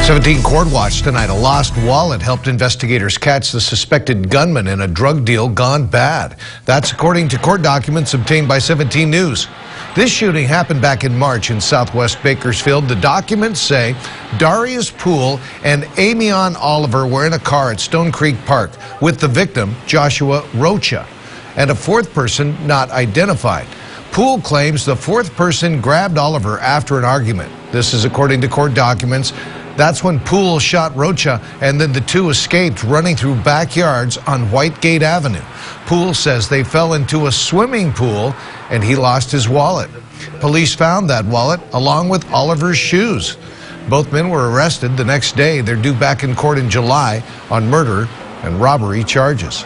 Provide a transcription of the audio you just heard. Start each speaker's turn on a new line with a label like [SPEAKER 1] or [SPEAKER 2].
[SPEAKER 1] 17 Court Watch tonight. A lost wallet helped investigators catch the suspected gunman in a drug deal gone bad. That's according to court documents obtained by 17 News. This shooting happened back in March in southwest Bakersfield. The documents say Darius Poole and Amion Oliver were in a car at Stone Creek Park with the victim, Joshua Rocha, and a fourth person not identified. Poole claims the fourth person grabbed Oliver after an argument. This is according to court documents. That's when Poole shot Rocha, and then the two escaped, running through backyards on Whitegate Avenue. Poole says they fell into a swimming pool and he lost his wallet. Police found that wallet along with Oliver's shoes. Both men were arrested the next day. They're due back in court in July on murder and robbery charges.